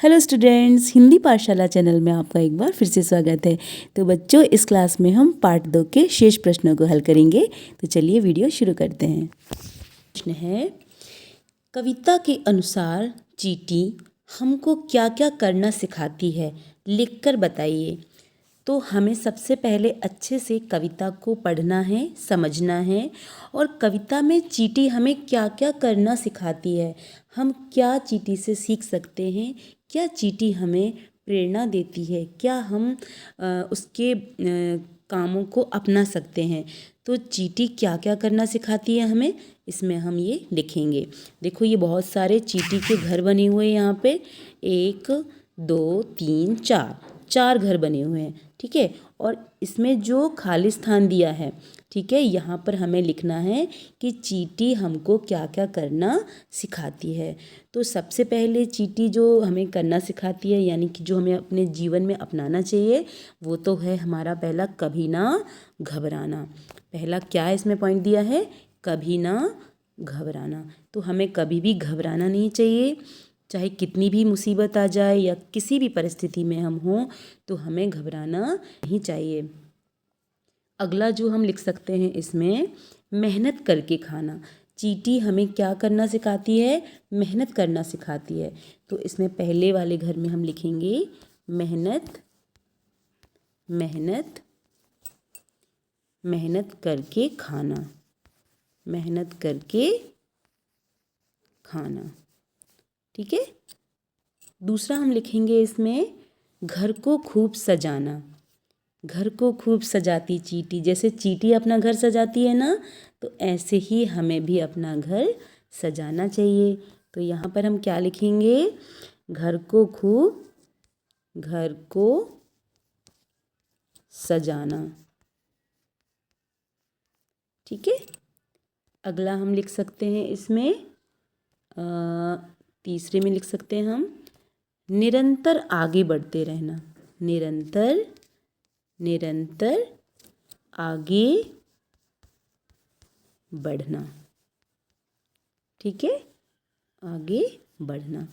Hello students, Hindi पाठशाला channel में आपका एक बार फिर से स्वागत है। तो बच्चों, इस क्लास में हम पार्ट 2 के शेष प्रश्नों को हल करेंगे। तो चलिए वीडियो शुरू करते हैं। प्रश्न है, कविता के अनुसार चींटी हमको क्या क्या करना सिखाती है, लिखकर बताइए। तो हमें सबसे पहले अच्छे से कविता को पढ़ना है, समझना है और कविता में चींटी हमें क्या क्या करना सिखाती है, हम क्या चींटी से सीख सकते हैं, क्या चींटी हमें प्रेरणा देती है, क्या हम उसके कामों को अपना सकते हैं। तो चींटी क्या क्या करना सिखाती है हमें, इसमें हम ये लिखेंगे। देखो, ये बहुत सारे चींटी के घर बने हुए हैं। यहाँ पे 1 2 3 4 घर बने हुए हैं, ठीक है। और इसमें जो खाली स्थान दिया है, ठीक है, यहाँ पर हमें लिखना है कि चींटी हमको क्या क्या करना सिखाती है। तो सबसे पहले चींटी जो हमें करना सिखाती है, यानी कि जो हमें अपने जीवन में अपनाना चाहिए, वो तो है हमारा पहला, कभी ना घबराना। पहला क्या इसमें पॉइंट दिया है, कभी ना घबराना। तो हमें कभी भी घबराना नहीं चाहिए, चाहे कितनी भी मुसीबत आ जाए या किसी भी परिस्थिति में हम हों, तो हमें घबराना नहीं चाहिए। अगला जो हम लिख सकते हैं इसमें, मेहनत करके खाना। चींटी हमें क्या करना सिखाती है, मेहनत करना सिखाती है। तो इसमें पहले वाले घर में हम लिखेंगे मेहनत, मेहनत, मेहनत करके खाना, मेहनत करके खाना, ठीक है। दूसरा हम लिखेंगे इसमें, घर को खूब सजाना। घर को खूब सजाती चींटी, जैसे चींटी अपना घर सजाती है ना, तो ऐसे ही हमें भी अपना घर सजाना चाहिए। तो यहाँ पर हम क्या लिखेंगे, घर को खूब, घर को सजाना, ठीक है। अगला हम लिख सकते हैं इसमें, तीसरे में लिख सकते हैं हम, निरंतर आगे बढ़ते रहना। निरंतर, निरंतर आगे बढ़ना, ठीक है, आगे बढ़ना।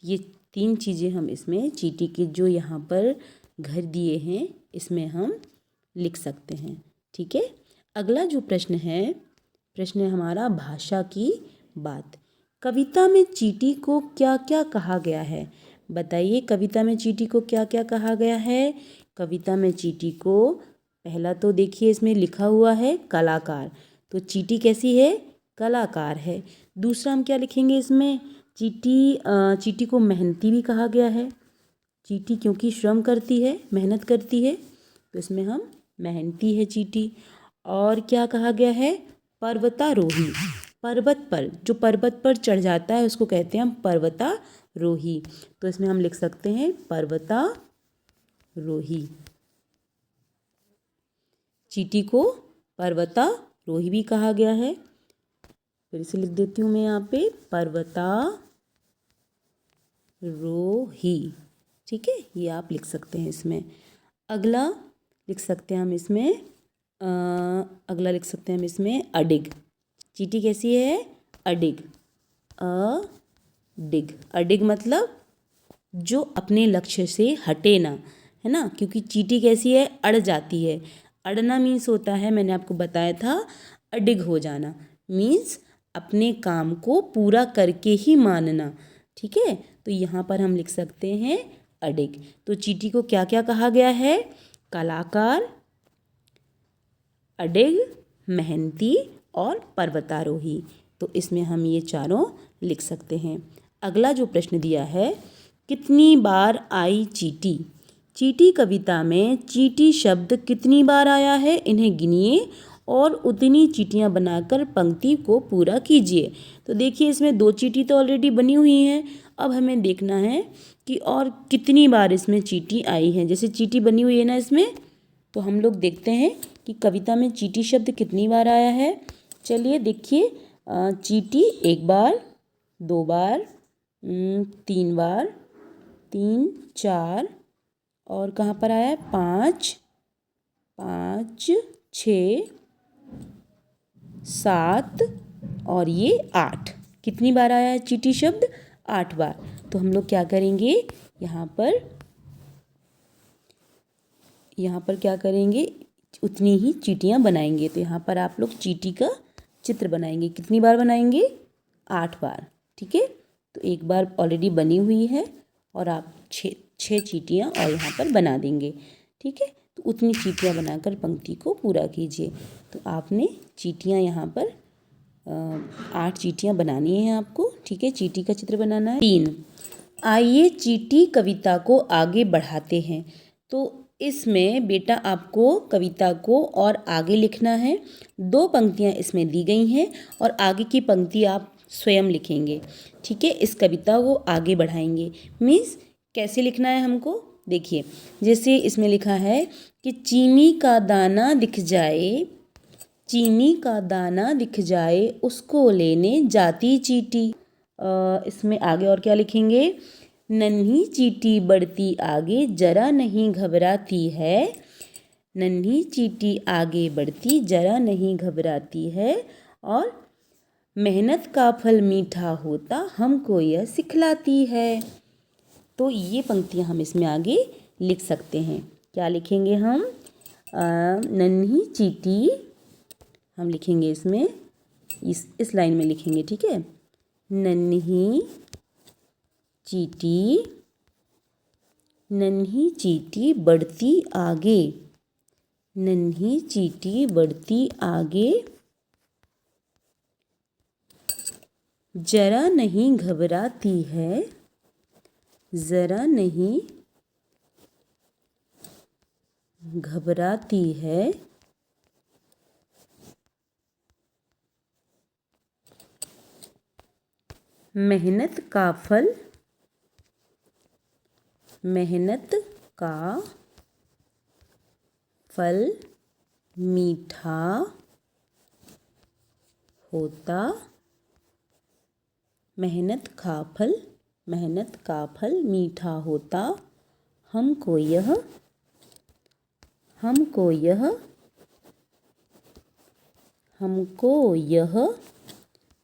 ये 3 चीज़ें हम इसमें चींटी के जो यहाँ पर घर दिए हैं, इसमें हम लिख सकते हैं, ठीक है। अगला जो प्रश्न है, प्रश्न है हमारा भाषा की बात। कविता में चींटी को क्या क्या कहा गया है, बताइए। कविता में चींटी को क्या क्या कहा गया है। कविता में चींटी को, पहला तो देखिए इसमें लिखा हुआ है कलाकार, तो चींटी कैसी है, कलाकार है। दूसरा हम क्या लिखेंगे इसमें, चींटी को मेहनती भी कहा गया है। चींटी क्योंकि श्रम करती है, मेहनत करती है, तो इसमें हम मेहनती है चींटी। और क्या कहा गया है, पर्वतारोही। पर्वत पर, जो पर्वत पर चढ़ जाता है उसको कहते हैं हम पर्वतारोही। तो इसमें हम लिख सकते हैं पर्वतारोही। चींटी को पर्वतारोही भी कहा गया है। फिर से लिख देती हूँ मैं यहाँ पे, पर्वतारोही, ठीक है, ये आप लिख सकते हैं इसमें। अगला लिख सकते हैं हम इसमें, अगला लिख सकते हैं हम इसमें अडिग। चींटी कैसी है, अडिग। अडिग, अडिग मतलब जो अपने लक्ष्य से हटे ना, है ना, क्योंकि चींटी कैसी है, अड़ जाती है। अड़ना मीन्स होता है, मैंने आपको बताया था, अडिग हो जाना मीन्स अपने काम को पूरा करके ही मानना, ठीक है। तो यहाँ पर हम लिख सकते हैं अडिग। तो चींटी को क्या क्या कहा गया है, कलाकार, अडिग, मेहनती और पर्वतारोही। तो इसमें हम ये चारों लिख सकते हैं। अगला जो प्रश्न दिया है, कितनी बार आई चींटी। चींटी कविता में चींटी शब्द कितनी बार आया है, इन्हें गिनिए और उतनी चींटियाँ बनाकर पंक्ति को पूरा कीजिए। तो देखिए, इसमें 2 चींटी तो ऑलरेडी बनी हुई हैं। अब हमें देखना है कि और कितनी बार इसमें चींटी आई है। जैसे चींटी बनी हुई है ना इसमें, तो हम लोग देखते हैं कि कविता में चींटी शब्द कितनी बार आया है। चलिए देखिए, चींटी 1 बार, 2 बार, 3 बार, 3 4, और कहाँ पर आया है, 5 5 6 7 और ये 8। कितनी बार आया है चींटी शब्द, 8 बार। तो हम लोग क्या करेंगे, यहाँ पर क्या करेंगे, उतनी ही चींटियाँ बनाएंगे। तो यहाँ पर आप लोग चींटी का चित्र बनाएंगे। कितनी बार बनाएंगे, 8 बार। ठीक है, तो एक बार ऑलरेडी बनी हुई है और आप छः चींटियाँ और यहाँ पर बना देंगे। ठीक है, तो उतनी चींटियाँ बनाकर पंक्ति को पूरा कीजिए। तो आपने चींटियाँ यहाँ पर 8 चींटियाँ बनानी है आपको। ठीक है, चींटी का चित्र बनाना है। 3, आइए चींटी कविता को आगे बढ़ाते हैं। तो इसमें बेटा आपको कविता को और आगे लिखना है। 2 पंक्तियाँ इसमें दी गई हैं और आगे की पंक्ति आप स्वयं लिखेंगे। ठीक है, इस कविता को आगे बढ़ाएंगे। मीन्स कैसे लिखना है हमको, देखिए जैसे इसमें लिखा है कि चीनी का दाना दिख जाए, चीनी का दाना दिख जाए, उसको लेने जाती चींटी। इसमें आगे और क्या लिखेंगे, नन्ही चींटी बढ़ती आगे, जरा नहीं घबराती है, नन्ही चींटी आगे बढ़ती जरा नहीं घबराती है, और मेहनत का फल मीठा होता हमको यह सिखलाती है। तो ये पंक्तियाँ हम इसमें आगे लिख सकते हैं। क्या लिखेंगे हम, नन्ही चींटी हम लिखेंगे इसमें, इस लाइन में लिखेंगे। ठीक है, नन्ही चींटी बढ़ती आगे, नन्ही चींटी बढ़ती आगे, जरा नहीं घबराती है, जरा नहीं घबराती है, मेहनत का फल मीठा होता, मेहनत का फल मीठा होता, हमको यह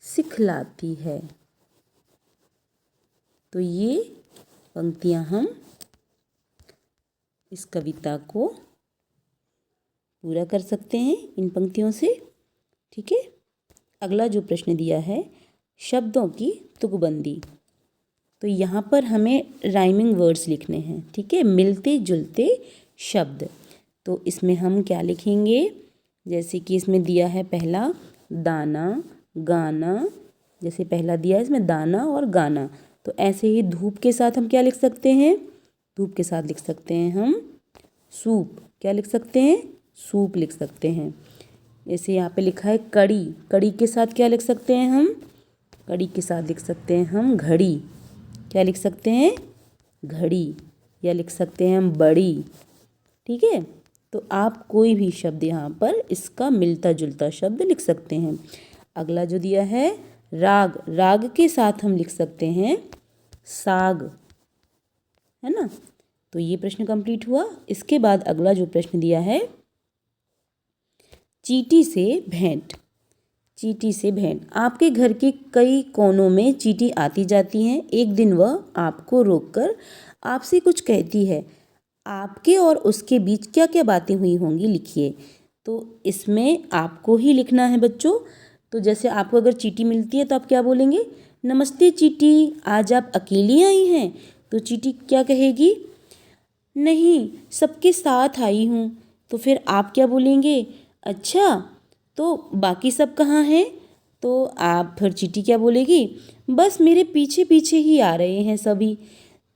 सिखलाती है। तो ये पंक्तियाँ हम इस कविता को पूरा कर सकते हैं इन पंक्तियों से। ठीक है, अगला जो प्रश्न दिया है, शब्दों की तुकबंदी। तो यहाँ पर हमें राइमिंग वर्ड्स लिखने हैं। ठीक है, मिलते जुलते शब्द। तो इसमें हम क्या लिखेंगे, जैसे कि इसमें दिया है पहला दाना गाना, जैसे पहला दिया है इसमें दाना और गाना। तो ऐसे ही धूप के साथ हम क्या लिख सकते हैं, धूप के साथ लिख सकते हैं हम सूप। क्या लिख सकते हैं, सूप लिख सकते हैं। जैसे यहाँ पे लिखा है कड़ी, कड़ी के साथ क्या लिख सकते हैं हम, कड़ी के साथ लिख सकते हैं हम घड़ी। क्या लिख सकते हैं, घड़ी, या लिख सकते हैं हम बड़ी। ठीक है, तो आप कोई भी शब्द यहाँ पर इसका मिलता जुलता शब्द लिख सकते हैं। अगला जो दिया है राग, राग के साथ हम लिख सकते हैं साग, है ना। तो ये प्रश्न कंप्लीट हुआ। इसके बाद अगला जो प्रश्न दिया है, चींटी से भेंट। चींटी से भेंट। आपके घर के कई कोनों में चींटी आती जाती हैं। एक दिन वह आपको रोककर आपसे कुछ कहती है। आपके और उसके बीच क्या क्या बातें हुई होंगी, लिखिए। तो इसमें आपको ही लिखना है बच्चों। तो जैसे आपको अगर चींटी मिलती है तो आप क्या बोलेंगे, नमस्ते चींटी, आज आप अकेली आई हैं। तो चींटी क्या कहेगी, नहीं सबके साथ आई हूँ। तो फिर आप क्या बोलेंगे, अच्छा तो बाकी सब कहाँ हैं। तो आप फिर चींटी क्या बोलेगी, बस मेरे पीछे पीछे ही आ रहे हैं सभी।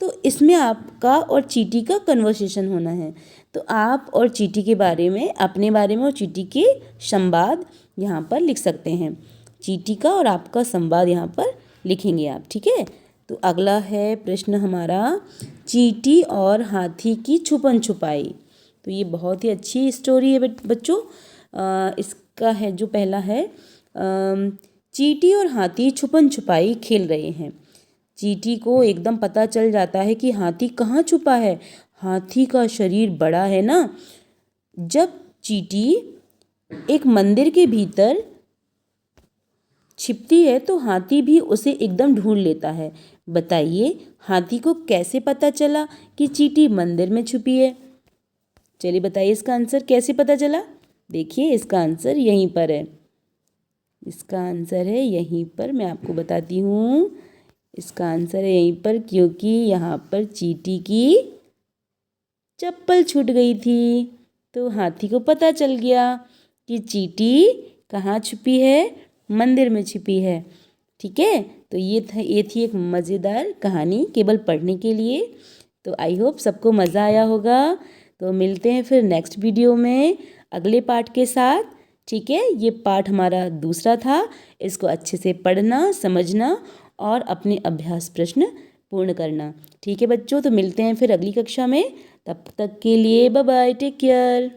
तो इसमें आपका और चींटी का कन्वर्सेशन होना है। तो आप और चींटी के बारे में, अपने बारे में और चींटी के संवाद यहाँ पर लिख सकते हैं। चींटी का और आपका संवाद यहाँ पर लिखेंगे आप। ठीक है, तो अगला है प्रश्न हमारा, चींटी और हाथी की छुपन छुपाई। तो ये बहुत ही अच्छी स्टोरी है बच्चों। इसका है जो पहला है, चींटी और हाथी छुपन छुपाई खेल रहे हैं। चींटी को एकदम पता चल जाता है कि हाथी कहाँ छुपा है। हाथी का शरीर बड़ा है ना। जब चींटी एक मंदिर के भीतर छिपती है तो हाथी भी उसे एकदम ढूंढ लेता है। बताइए हाथी को कैसे पता चला कि चींटी मंदिर में छुपी है? चलिए बताइए इसका आंसर कैसे पता चला। देखिए इसका आंसर यहीं पर है। इसका आंसर है यहीं पर, मैं आपको बताती हूँ। इसका आंसर है यहीं पर, क्योंकि यहाँ पर चींटी की चप्पल छूट गई थी। तो हाथी को पता चल गया कि चींटी कहाँ छुपी है, मंदिर में छुपी है। ठीक है, तो ये थी एक मज़ेदार कहानी केवल पढ़ने के लिए। तो आई होप सबको मज़ा आया होगा। तो मिलते हैं फिर नेक्स्ट वीडियो में अगले पार्ट के साथ। ठीक है, ये पार्ट हमारा दूसरा था। इसको अच्छे से पढ़ना, समझना और अपने अभ्यास प्रश्न पूर्ण करना। ठीक है बच्चों, तो मिलते हैं फिर अगली कक्षा में। तब तक के लिए बाय बाय, टेक केयर।